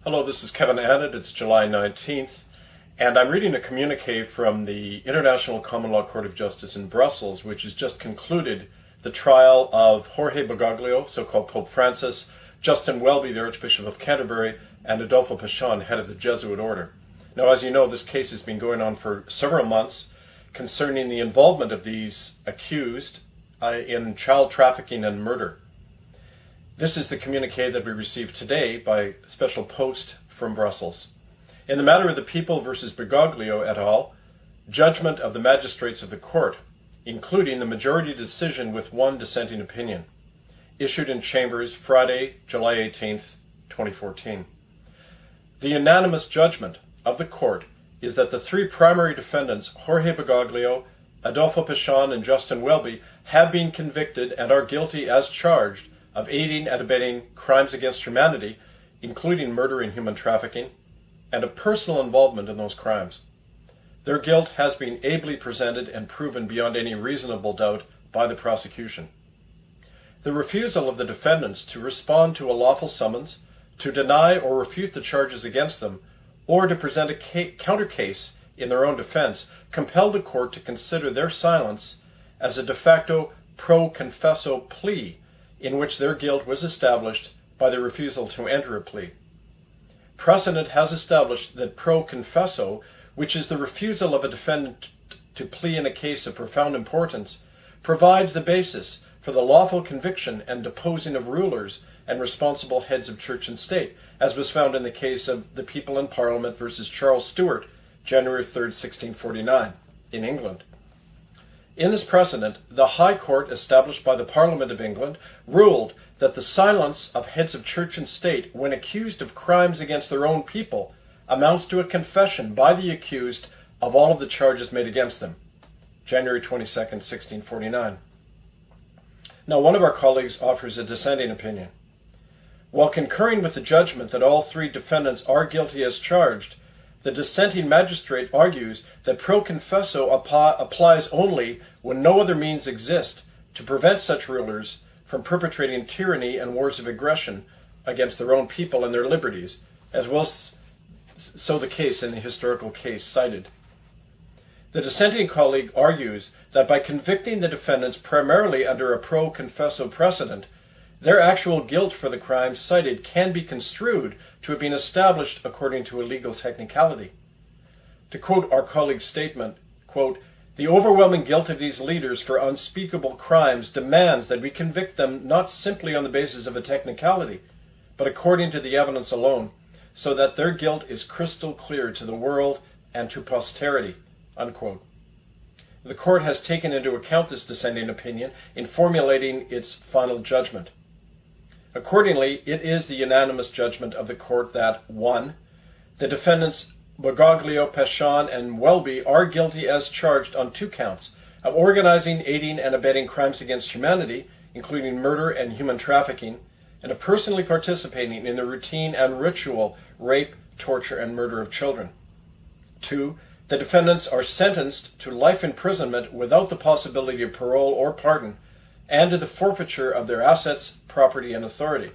Hello, this is Kevin Annett. It's July 19th, and I'm reading a communique from the International Common Law Court of Justice in Brussels, which has just concluded the trial of Jorge Bergoglio, so-called Pope Francis, Justin Welby, the Archbishop of Canterbury, and Adolfo Pachon, head of the Jesuit order. Now, as you know, this case has been going on for several months concerning the involvement of these accused in child trafficking and murder. This is the communique that we received today by special post from Brussels. In the matter of the People versus Bergoglio et al., judgment of the magistrates of the court, including the majority decision with one dissenting opinion, issued in Chambers Friday, July 18th, 2014. The unanimous judgment of the court is that the three primary defendants, Jorge Bergoglio, Adolfo Pachon, and Justin Welby, have been convicted and are guilty as charged of aiding and abetting crimes against humanity, including murder and human trafficking, and of personal involvement in those crimes. Their guilt has been ably presented and proven beyond any reasonable doubt by the prosecution. The refusal of the defendants to respond to a lawful summons, to deny or refute the charges against them, or to present a counter case in their own defense, compelled the court to consider their silence as a de facto pro confesso plea in which their guilt was established by the refusal to enter a plea. Precedent has established that pro confesso, which is the refusal of a defendant to plea in a case of profound importance, provides the basis for the lawful conviction and deposing of rulers and responsible heads of church and state, as was found in the case of the People in Parliament versus Charles Stuart, January 3, 1649, in England. In this precedent, the High Court established by the Parliament of England ruled that the silence of heads of church and state when accused of crimes against their own people amounts to a confession by the accused of all of the charges made against them. January 22, 1649. Now, one of our colleagues offers a dissenting opinion. While concurring with the judgment that all three defendants are guilty as charged, the dissenting magistrate argues that pro confesso applies only when no other means exist to prevent such rulers from perpetrating tyranny and wars of aggression against their own people and their liberties, as was so the case in the historical case cited. The dissenting colleague argues that by convicting the defendants primarily under a pro confesso precedent, their actual guilt for the crimes cited can be construed to have been established according to a legal technicality. To quote our colleague's statement, quote, "The overwhelming guilt of these leaders for unspeakable crimes demands that we convict them not simply on the basis of a technicality, but according to the evidence alone, so that their guilt is crystal clear to the world and to posterity," unquote. The court has taken into account this dissenting opinion in formulating its final judgment. Accordingly, it is the unanimous judgment of the court that 1. The defendants Bergoglio, Pachon, and Welby are guilty as charged on 2 counts of organizing, aiding, and abetting crimes against humanity, including murder and human trafficking, and of personally participating in the routine and ritual rape, torture, and murder of children. 2. The defendants are sentenced to life imprisonment without the possibility of parole or pardon, and to the forfeiture of their assets, property, and authority.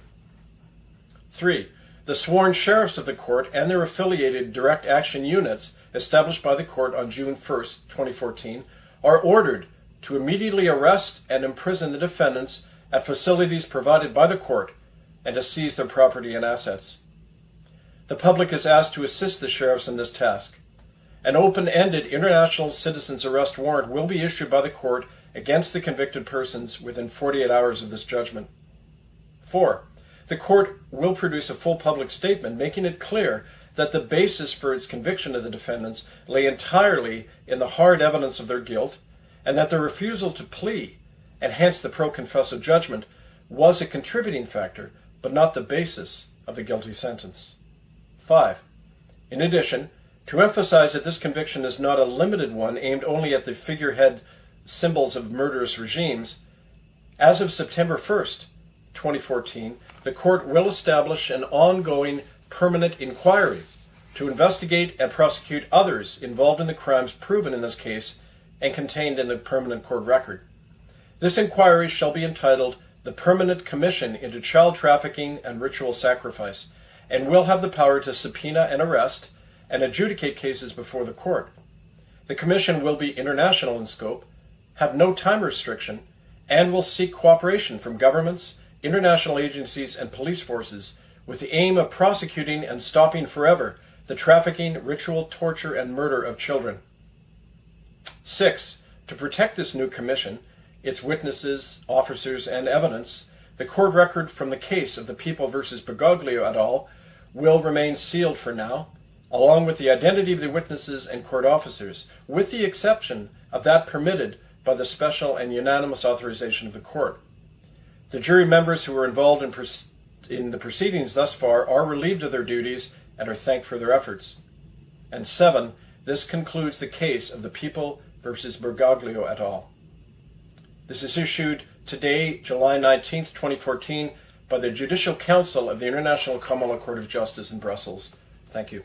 3. The sworn sheriffs of the court and their affiliated direct action units established by the court on June 1, 2014, are ordered to immediately arrest and imprison the defendants at facilities provided by the court and to seize their property and assets. The public is asked to assist the sheriffs in this task. An open-ended international citizens arrest warrant will be issued by the court against the convicted persons within 48 hours of this judgment. 4. The court will produce a full public statement making it clear that the basis for its conviction of the defendants lay entirely in the hard evidence of their guilt, and that their refusal to plea, and hence the pro confesso judgment, was a contributing factor, but not the basis of the guilty sentence. 5. In addition, to emphasize that this conviction is not a limited one aimed only at the figurehead symbols of murderous regimes, as of September 1st, 2014, the court will establish an ongoing permanent inquiry to investigate and prosecute others involved in the crimes proven in this case and contained in the permanent court record. This inquiry shall be entitled the Permanent Commission into Child Trafficking and Ritual Sacrifice, and will have the power to subpoena and arrest and adjudicate cases before the court. The Commission will be international in scope, have no time restriction, and will seek cooperation from governments, international agencies, and police forces with the aim of prosecuting and stopping forever the trafficking, ritual torture, and murder of children. 6. To protect this new commission, its witnesses, officers, and evidence, the court record from the case of the People versus Bergoglio et al. Will remain sealed for now, along with the identity of the witnesses and court officers, with the exception of that permitted by the special and unanimous authorization of the court. The jury members who were involved in the proceedings thus far are relieved of their duties and are thanked for their efforts. And 7. This concludes the case of the People versus Bergoglio et al. This is issued today, July 19, 2014, by the Judicial Council of the International Common Law Court of Justice in Brussels. Thank you.